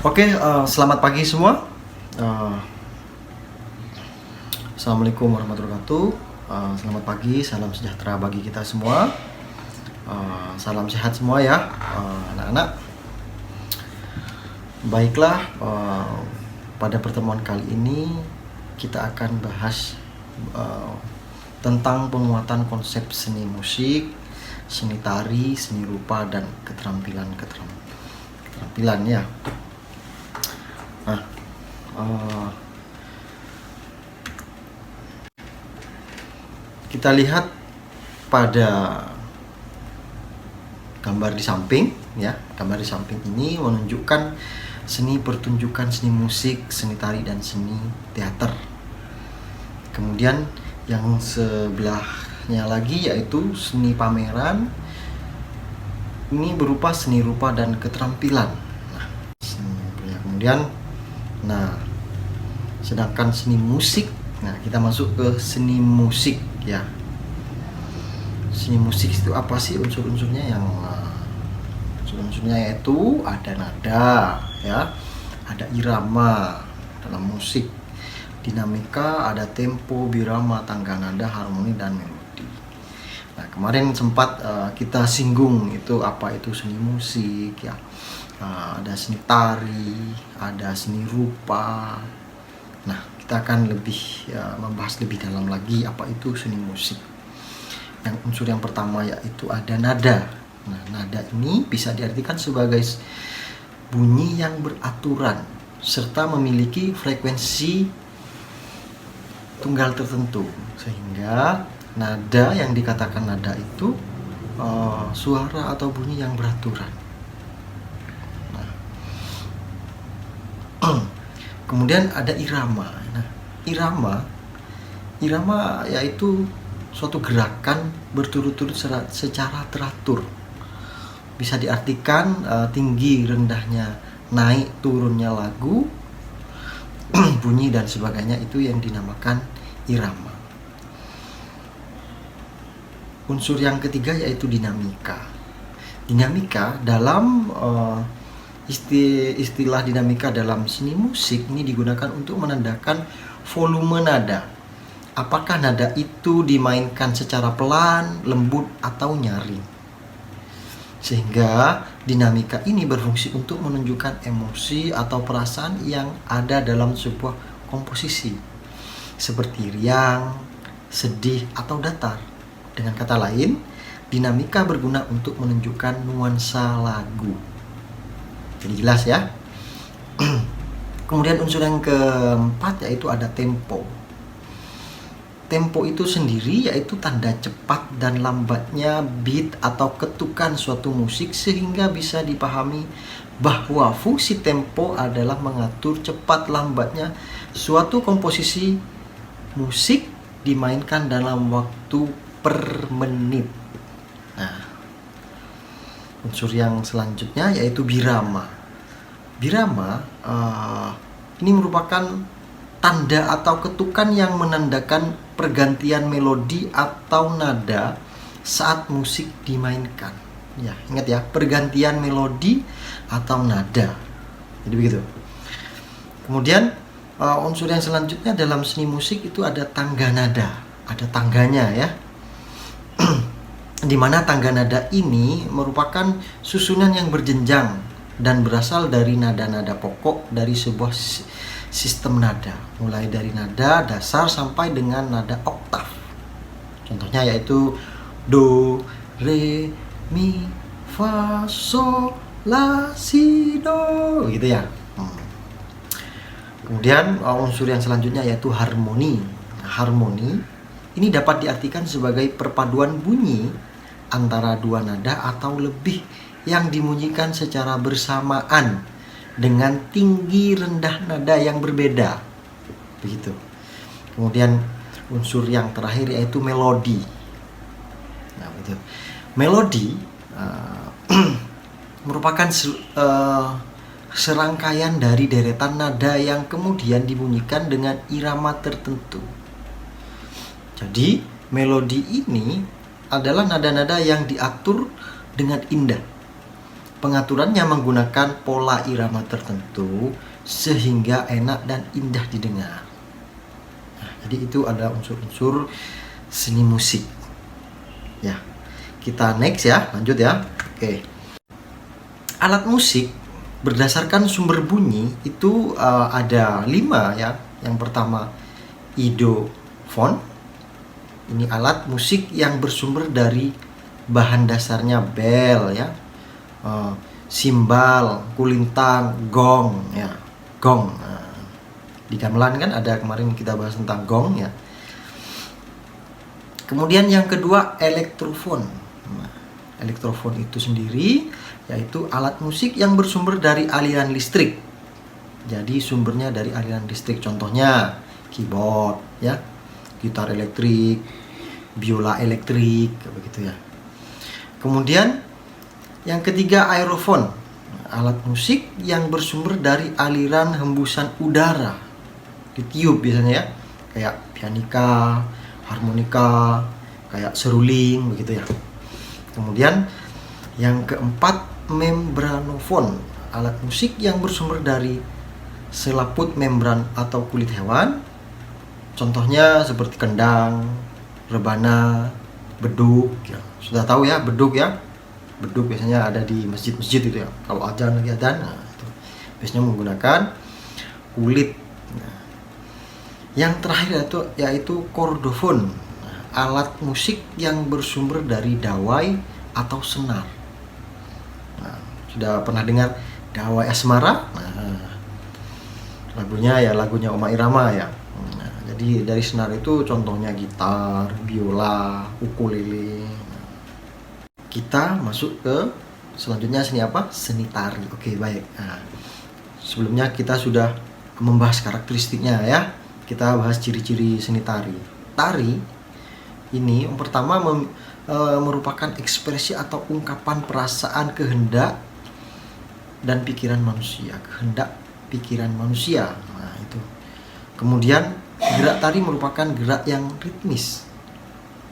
Oke, selamat pagi semua. Eh, Assalamualaikum warahmatullahi wabarakatuh. Selamat pagi, salam sejahtera bagi kita semua. Salam sehat semua ya, anak-anak. Baiklah, pada pertemuan kali ini kita akan bahas tentang penguatan konsep seni musik, seni tari, seni rupa, dan keterampilan ya. Nah, kita lihat pada gambar di samping ya. Gambar di samping ini menunjukkan seni pertunjukan seni musik, seni tari, dan seni teater. Kemudian yang sebelahnya lagi yaitu seni pameran. Ini berupa seni rupa dan keterampilan. Kemudian sedangkan seni musik, kita masuk ke seni musik ya. Seni musik itu apa sih unsur-unsurnya? Unsur-unsurnya yaitu ada nada ya, ada irama dalam musik, dinamika, ada tempo, birama, tangga nada, harmoni, dan melodi. Nah, kemarin sempat kita singgung itu apa itu seni musik ya. Ada seni tari, ada seni rupa. Nah, kita akan membahas lebih dalam lagi apa itu seni musik. Yang unsur yang pertama yaitu ada nada. Nah, nada ini bisa diartikan sebagai bunyi yang beraturan serta memiliki frekuensi tunggal tertentu, sehingga nada yang dikatakan nada itu suara atau bunyi yang beraturan. Kemudian ada irama. Nah, irama yaitu suatu gerakan berturut-turut secara teratur. Bisa diartikan tinggi rendahnya, naik turunnya lagu, bunyi dan sebagainya, itu yang dinamakan irama. Unsur yang ketiga yaitu dinamika. Dinamika dalam istilah dinamika dalam seni musik ini digunakan untuk menandakan volume nada. Apakah nada itu dimainkan secara pelan, lembut, atau nyaring. Sehingga dinamika ini berfungsi untuk menunjukkan emosi atau perasaan yang ada dalam sebuah komposisi, seperti riang, sedih, atau datar. Dengan kata lain, dinamika berguna untuk menunjukkan nuansa lagu. Jadi jelas ya. Kemudian unsur yang keempat yaitu ada tempo. Tempo itu sendiri yaitu tanda cepat dan lambatnya beat atau ketukan suatu musik, sehingga bisa dipahami bahwa fungsi tempo adalah mengatur cepat lambatnya suatu komposisi musik dimainkan dalam waktu per menit. Nah, unsur yang selanjutnya yaitu birama. Birama ini merupakan tanda atau ketukan yang menandakan pergantian melodi atau nada saat musik dimainkan. Ya, ingat ya, pergantian melodi atau nada. Jadi begitu. Kemudian unsur yang selanjutnya dalam seni musik itu ada tangga nada. Ada tangganya ya. Di mana tangga nada ini merupakan susunan yang berjenjang dan berasal dari nada-nada pokok dari sebuah sistem nada, mulai dari nada dasar sampai dengan nada oktav. Contohnya yaitu do, re, mi, fa, sol, la, si, do, gitu ya. Kemudian unsur yang selanjutnya yaitu harmoni. Harmoni ini dapat diartikan sebagai perpaduan bunyi antara dua nada atau lebih yang dibunyikan secara bersamaan dengan tinggi rendah nada yang berbeda. Begitu. Kemudian unsur yang terakhir yaitu melodi. Nah, begitu. Melodi merupakan serangkaian dari deretan nada yang kemudian dibunyikan dengan irama tertentu. Jadi, melodi ini adalah nada-nada yang diatur dengan indah Pengaturannya menggunakan pola irama tertentu sehingga enak dan indah didengar. Nah, jadi itu adalah unsur-unsur seni musik. Ya, kita next ya, lanjut ya. Oke. Alat musik berdasarkan sumber bunyi itu ada 5 ya. Yang pertama idofon. Ini alat musik yang bersumber dari bahan dasarnya bel ya, simbal, kulintang, gong ya, gong. Di gamelan kan ada, kemarin kita bahas tentang gong ya. Kemudian yang kedua elektrofon. Nah, elektrofon itu sendiri yaitu alat musik yang bersumber dari aliran listrik. Jadi sumbernya dari aliran listrik, contohnya keyboard ya, gitar elektrik, biola elektrik, begitu ya. Kemudian yang ketiga aerofon, alat musik yang bersumber dari aliran hembusan udara, ditiup biasanya ya, kayak pianika, harmonika, kayak seruling, begitu ya. Kemudian yang keempat membranofon, alat musik yang bersumber dari selaput membran atau kulit hewan, contohnya seperti kendang, rebana, beduk ya. Sudah tahu ya beduk ya, beduk biasanya ada di masjid-masjid itu ya, kalau adzan lagi adzan, nah, itu biasanya menggunakan kulit. Nah, yang terakhir yaitu kordofon, alat musik yang bersumber dari dawai atau senar. Nah, sudah pernah dengar Dawai Asmara? Nah, lagunya Oma Irama ya. Nah, jadi dari senar itu contohnya gitar, biola, ukulele. Nah, kita masuk ke selanjutnya seni apa? Seni tari. Oke, baik. Nah, sebelumnya kita sudah membahas karakteristiknya ya. Kita bahas ciri-ciri seni tari. Tari ini yang pertama merupakan ekspresi atau ungkapan perasaan kehendak dan pikiran manusia, kehendak pikiran manusia. Nah, itu. Kemudian gerak tari merupakan gerak yang ritmis.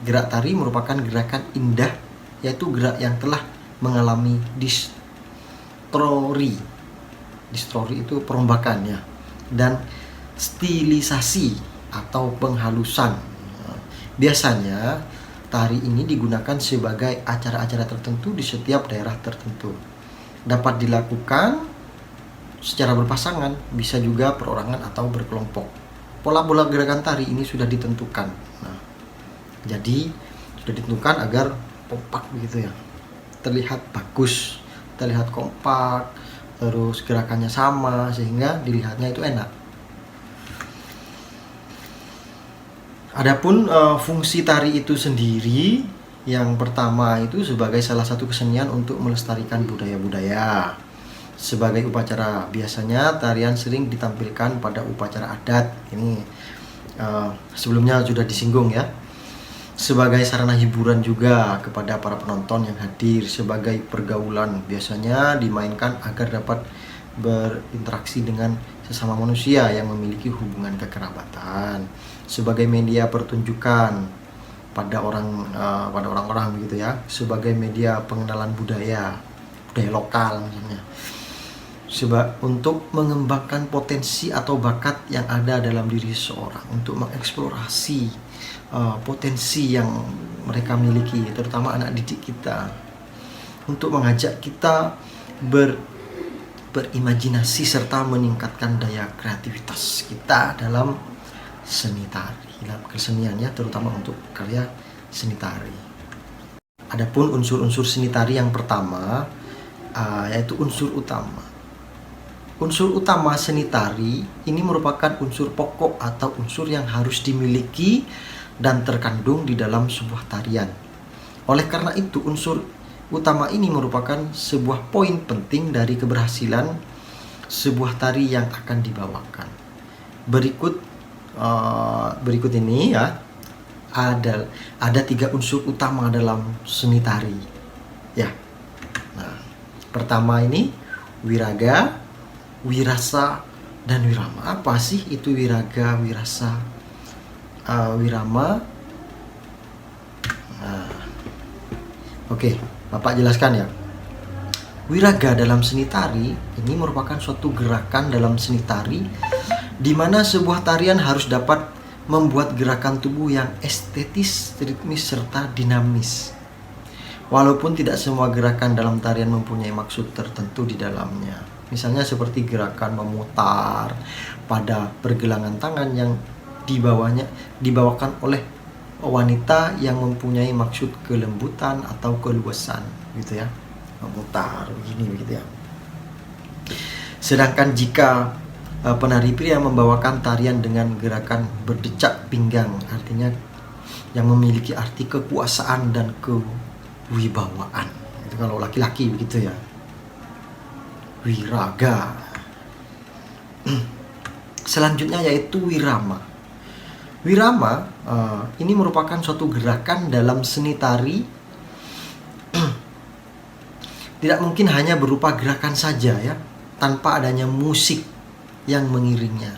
Gerak tari merupakan gerakan indah, yaitu gerak yang telah mengalami distorsi. Distorsi itu perombakan ya. Dan stilisasi atau penghalusan. Biasanya tari ini digunakan sebagai acara-acara tertentu di setiap daerah tertentu. Dapat dilakukan secara berpasangan, bisa juga perorangan atau berkelompok. Pola-pola gerakan tari ini sudah ditentukan. Nah, jadi sudah ditentukan agar kompak begitu ya. Terlihat bagus, terlihat kompak, terus gerakannya sama sehingga dilihatnya itu enak. Adapun fungsi tari itu sendiri, yang pertama itu sebagai salah satu kesenian untuk melestarikan budaya-budaya. Sebagai upacara, biasanya tarian sering ditampilkan pada upacara adat. Ini sebelumnya sudah disinggung ya. Sebagai sarana hiburan juga kepada para penonton yang hadir, sebagai pergaulan, biasanya dimainkan agar dapat berinteraksi dengan sesama manusia yang memiliki hubungan kekerabatan, sebagai media pertunjukan pada orang-orang begitu ya, sebagai media pengenalan budaya lokal misalnya, untuk mengembangkan potensi atau bakat yang ada dalam diri seseorang, untuk mengeksplorasi potensi yang mereka miliki, terutama anak didik kita, untuk mengajak kita berimajinasi serta meningkatkan daya kreativitas kita dalam seni tari, dalam keseniannya, terutama untuk karya seni tari. Adapun unsur-unsur seni tari yang pertama yaitu unsur utama. Unsur utama seni tari ini merupakan unsur pokok atau unsur yang harus dimiliki dan terkandung di dalam sebuah tarian. Oleh karena itu, unsur utama ini merupakan sebuah poin penting dari keberhasilan sebuah tari yang akan dibawakan. Berikut ini ya, ada 3 unsur utama dalam seni tari ya. Nah, pertama ini wiraga, wirasa, dan wirama. Apa sih itu wiraga, wirasa, wirama? Nah, oke, Bapak jelaskan ya. Wiraga dalam seni tari ini merupakan suatu gerakan dalam seni tari di mana sebuah tarian harus dapat membuat gerakan tubuh yang estetis, ritmis, serta dinamis. Walaupun tidak semua gerakan dalam tarian mempunyai maksud tertentu di dalamnya. Misalnya seperti gerakan memutar pada pergelangan tangan yang dibawakan oleh wanita yang mempunyai maksud kelembutan atau keluasan, gitu ya. Memutar begini begitu ya. Sedangkan jika penari pria membawakan tarian dengan gerakan berdecak pinggang, artinya yang memiliki arti kekuasaan dan kewibawaan. Itu kalau laki-laki begitu ya. Wiraga. Selanjutnya yaitu wirama. Wirama ini merupakan suatu gerakan dalam seni tari. Tidak mungkin hanya berupa gerakan saja ya, tanpa adanya musik yang mengiringnya.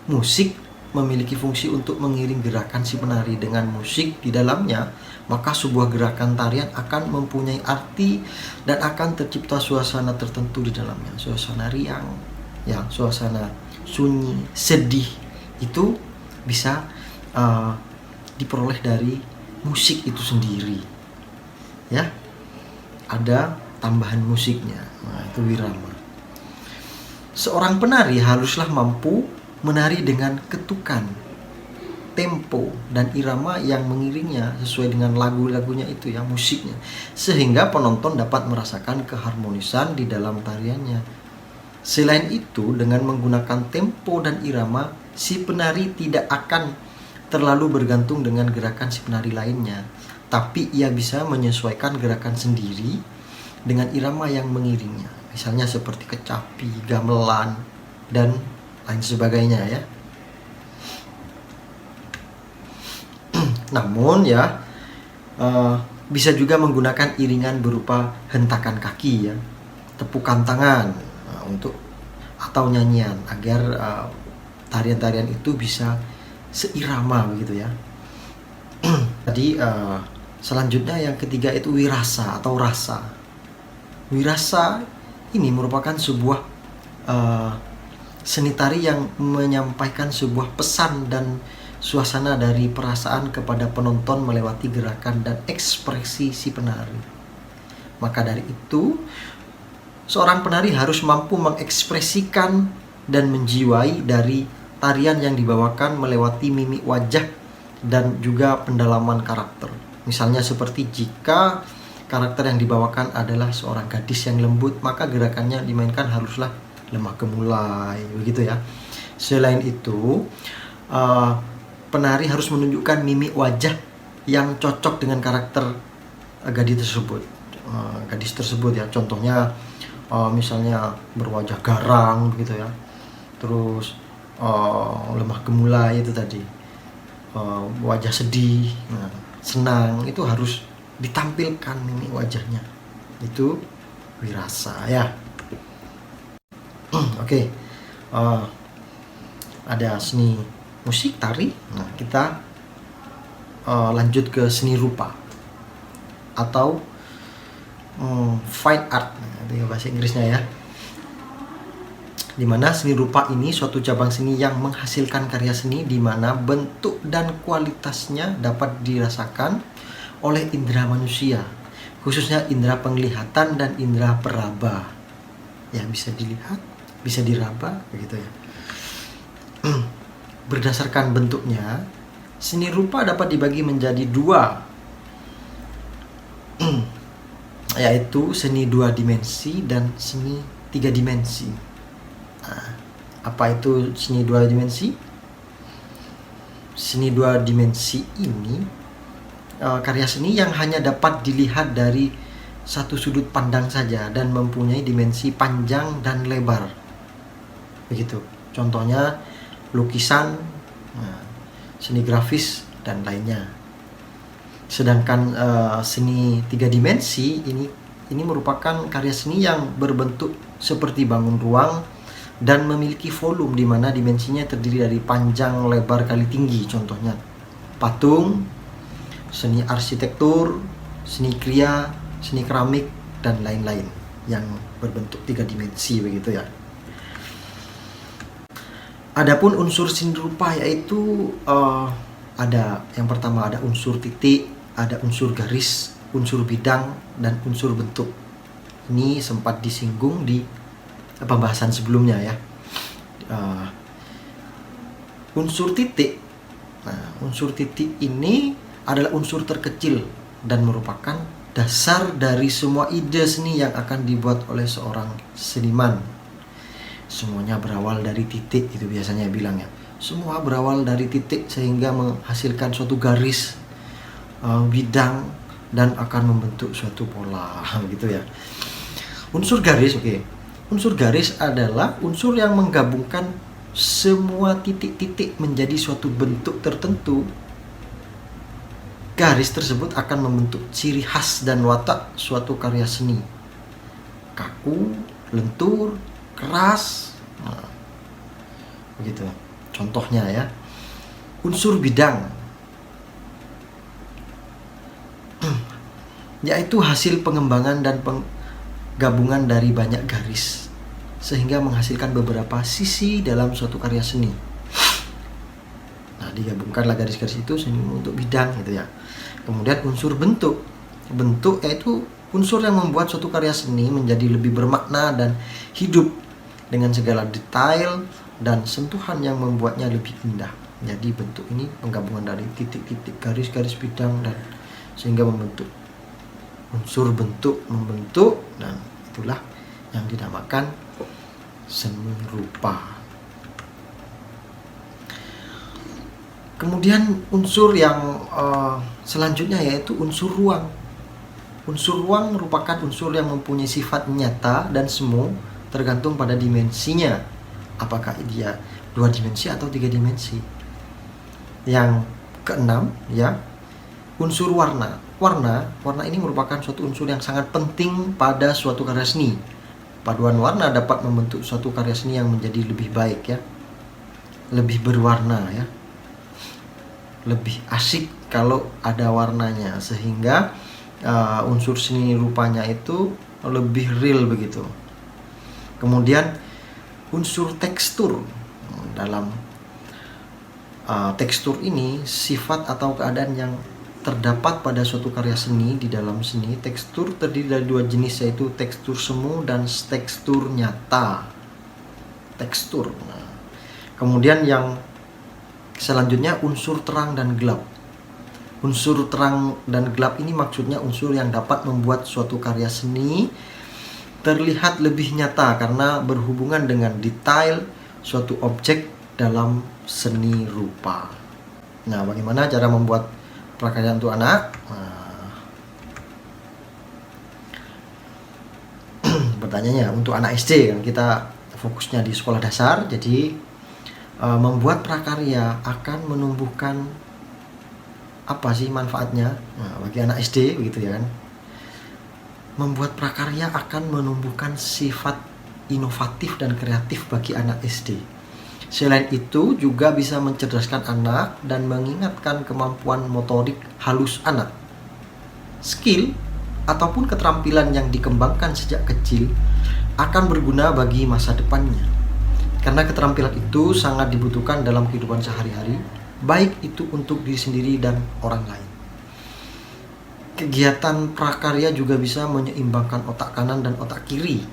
Musik memiliki fungsi untuk mengiring gerakan si penari. Dengan musik di dalamnya, maka sebuah gerakan tarian akan mempunyai arti dan akan tercipta suasana tertentu di dalamnya. Suasana riang, ya, suasana sunyi, sedih, itu bisa diperoleh dari musik itu sendiri. Ya, ada tambahan musiknya. Nah, itu wirama. Seorang penari haruslah mampu menari dengan ketukan, tempo, dan irama yang mengiringnya sesuai dengan lagu-lagunya itu ya, musiknya, sehingga penonton dapat merasakan keharmonisan di dalam tariannya. Selain itu, dengan menggunakan tempo dan irama, si penari tidak akan terlalu bergantung dengan gerakan si penari lainnya, tapi ia bisa menyesuaikan gerakan sendiri dengan irama yang mengiringnya. Misalnya seperti kecapi, gamelan, dan lain sebagainya ya. Namun ya, bisa juga menggunakan iringan berupa hentakan kaki ya, tepukan tangan atau nyanyian agar tarian-tarian itu bisa seirama begitu ya. Tadi selanjutnya yang ketiga itu wirasa atau rasa. Wirasa ini merupakan sebuah seni tari yang menyampaikan sebuah pesan dan suasana dari perasaan kepada penonton melewati gerakan dan ekspresi si penari. Maka dari itu, seorang penari harus mampu mengekspresikan dan menjiwai dari tarian yang dibawakan melewati mimik wajah dan juga pendalaman karakter. Misalnya seperti jika karakter yang dibawakan adalah seorang gadis yang lembut, maka gerakannya dimainkan haruslah lemah gemulai, begitu ya. Selain itu, penari harus menunjukkan mimik wajah yang cocok dengan karakter gadis tersebut ya. Contohnya misalnya berwajah garang begitu ya, terus lemah gemulai itu tadi, wajah sedih, senang, itu harus ditampilkan mimik wajahnya. Itu wirasa ya. Oke. Ada seni musik tari. Nah, kita lanjut ke seni rupa atau fine art, itu bahasa Inggrisnya ya. Dimana seni rupa ini suatu cabang seni yang menghasilkan karya seni di mana bentuk dan kualitasnya dapat dirasakan oleh indera manusia, khususnya indera penglihatan dan indera peraba. Ya, bisa dilihat, bisa diraba begitu ya. Berdasarkan bentuknya, seni rupa dapat dibagi menjadi dua, yaitu seni 2 dimensi dan seni 3 dimensi. Nah, apa itu seni 2 dimensi? Seni 2 dimensi ini karya seni yang hanya dapat dilihat dari satu sudut pandang saja dan mempunyai dimensi panjang dan lebar. Begitu. Contohnya lukisan, seni grafis, dan lainnya. Sedangkan seni 3 dimensi ini merupakan karya seni yang berbentuk seperti bangun ruang dan memiliki volume di mana dimensinya terdiri dari panjang, lebar, kali tinggi. Contohnya patung, seni arsitektur, seni kriya, seni keramik, dan lain-lain. yang berbentuk 3 dimensi begitu ya. Adapun unsur seni rupa yaitu ada yang pertama ada unsur titik, ada unsur garis, unsur bidang, dan unsur bentuk. Ini sempat disinggung di pembahasan sebelumnya ya. Unsur titik. Nah, unsur titik ini adalah unsur terkecil dan merupakan dasar dari semua ide seni yang akan dibuat oleh seorang seniman. Semuanya berawal dari titik, itu biasanya bilang ya. Semua berawal dari titik sehingga menghasilkan suatu garis, bidang, dan akan membentuk suatu pola gitu ya. Unsur garis, oke. Unsur garis adalah unsur yang menggabungkan semua titik-titik menjadi suatu bentuk tertentu. Garis tersebut akan membentuk ciri khas dan watak suatu karya seni. Kaku, lentur, keras. Nah, begitu. Contohnya ya. Unsur bidang yaitu hasil pengembangan dan penggabungan dari banyak garis sehingga menghasilkan beberapa sisi dalam suatu karya seni. Nah, digabungkanlah garis-garis itu seni untuk bidang gitu ya. Kemudian unsur bentuk. Bentuk yaitu unsur yang membuat suatu karya seni menjadi lebih bermakna dan hidup dengan segala detail dan sentuhan yang membuatnya lebih indah. Jadi bentuk ini penggabungan dari titik-titik, garis-garis bidang, dan sehingga membentuk. Unsur bentuk membentuk, dan itulah yang dinamakan seni rupa. Kemudian unsur yang selanjutnya yaitu unsur ruang. Unsur ruang merupakan unsur yang mempunyai sifat nyata dan semu tergantung pada dimensinya. Apakah dia 2 dimensi atau 3 dimensi. Yang keenam ya, unsur warna. Warna ini merupakan suatu unsur yang sangat penting pada suatu karya seni. Paduan warna dapat membentuk suatu karya seni yang menjadi lebih baik ya. Lebih berwarna ya. Lebih asik kalau ada warnanya, sehingga unsur seni rupanya itu lebih real begitu. Kemudian unsur tekstur. Dalam tekstur ini sifat atau keadaan yang terdapat pada suatu karya seni. Di dalam seni, tekstur terdiri dari 2 jenis, yaitu tekstur semu dan tekstur nyata. Tekstur. Nah, kemudian yang selanjutnya unsur terang dan gelap. Unsur terang dan gelap ini maksudnya unsur yang dapat membuat suatu karya seni terlihat lebih nyata karena berhubungan dengan detail suatu objek dalam seni rupa. Nah, bagaimana cara membuat prakarya untuk anak? Pertanyaannya untuk anak SD, kan kita fokusnya di sekolah dasar, jadi membuat prakarya akan menumbuhkan apa sih manfaatnya? Nah, bagi anak SD begitu ya kan. Membuat prakarya akan menumbuhkan sifat inovatif dan kreatif bagi anak SD. Selain itu juga bisa mencerdaskan anak dan mengingatkan kemampuan motorik halus anak. Skill ataupun keterampilan yang dikembangkan sejak kecil akan berguna bagi masa depannya. Karena keterampilan itu sangat dibutuhkan dalam kehidupan sehari-hari, baik itu untuk diri sendiri dan orang lain. Kegiatan prakarya juga bisa menyeimbangkan otak kanan dan otak kiri.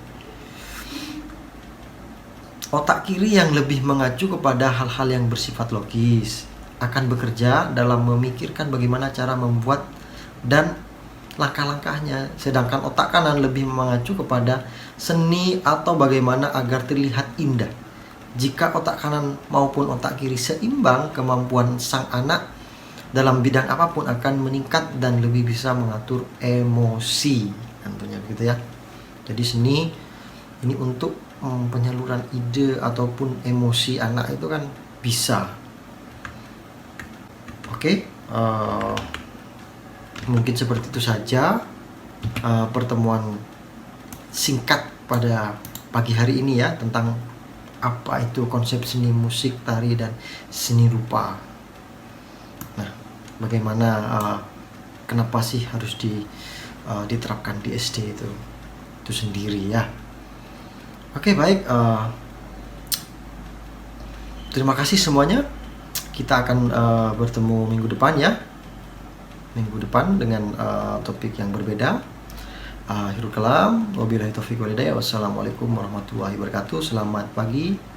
Otak kiri yang lebih mengacu kepada hal-hal yang bersifat logis akan bekerja dalam memikirkan bagaimana cara membuat dan langkah-langkahnya, sedangkan otak kanan lebih mengacu kepada seni atau bagaimana agar terlihat indah. Jika otak kanan maupun otak kiri seimbang, kemampuan sang anak dalam bidang apapun akan meningkat dan lebih bisa mengatur emosi, tentunya begitu ya. Jadi seni ini untuk penyaluran ide ataupun emosi anak itu kan bisa. Oke, mungkin seperti itu saja pertemuan singkat pada pagi hari ini ya, tentang apa itu konsep seni musik, tari, dan seni rupa. Nah, bagaimana kenapa sih harus diterapkan di SD itu? itu sendiri ya. Oke, baik, terima kasih semuanya. Kita akan bertemu minggu depan ya, minggu depan dengan topik yang berbeda. Akhirul kalam, wabillahi taufiq walhidayah. Wassalamualaikum warahmatullahi wabarakatuh. Selamat pagi.